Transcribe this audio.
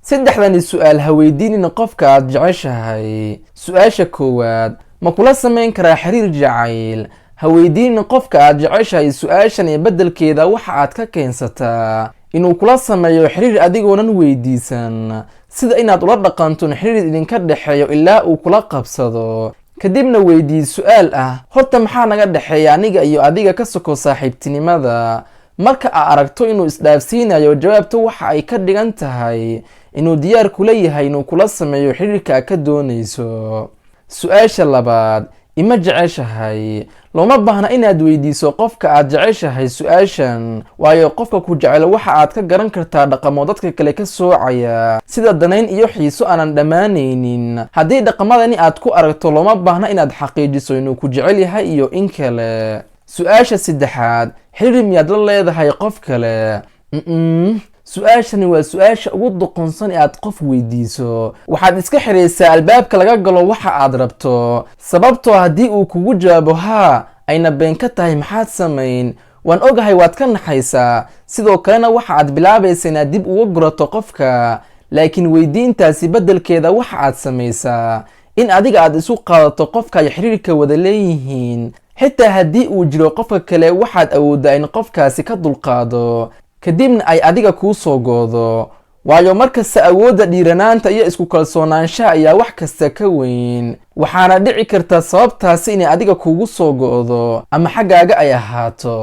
saddexdan su'aal ha weydiinin qofka aad jeceshahay. Su'aasha koowaad, ma kula samayn karaa xiriir jacayl? Ha weydiinin qofka aad jeceshahay su'aashan ee beddelkeeda waxa aad ka keensataa inuu kula sameeyo xiriir adigoonan weydiisan, sida inaad ula dhaqanto xiriir idinka dhexeeyo ilaa uu kula qabsado. kadibna weydii su'aal ah, horta maxaa naga dhexeeya aniga iyo adiga ka soko saaxiibtinimada? marka aad aragto inuu isdhaafsiinayo jawaabtu waxa ay ka dhigan tahay inuu diyaar kula yahay inuu kula sameeyo xiriirka ka doonayso. su'aasha labaad, ima jeceshahay? looma baahna inaad weydiiso qofka aad jeceshahay su'aashan, waayo qofka ku jecel waxa aad ka garan kartaa dhaqamo dadka kale ka soocaya, sida danayn iyo xiiso aanan dhammaanaynin. haddii dhaqamadani aad ku aragto, looma baahna inaad xaqiijiso inuu ku jecel yahay iyo in kale. su'aasha saddexaad, xiriir miyaad la leedahay qof kale? su'aashani waa su'aasha ugu doqonsan ee aad qof weydiiso. waxaad iska xiraysaa albaabka laga galo waxa aad rabto, sababtoo haddii uu kugu jawaabo haa ayna been ka tahay maxaad samayn? waan ogahay waad ka naxaysaa, sidoo kalena waxa aad bilaabaysa inaad dib uga gurato qofka. laakiin weydiintaasi beddelkeeda waxa aad samaysaa in adiga aad isu qaadato qofka ay xiriirka wada leeyihiin. xitaa haddii uu jiro qofka kale, waxaad awooddaa in qofkaasi ka dulqaado, kadibna ay adiga kuu soo goodo, waayo markasta awoodda dhiiranaanta iyo isku kalsoonaanshaha ayaa wax kasta ka weyn. waxaana dhici karta sababtaasi inay adiga kuugu soo go'do ama xaggaaga ay ahaato.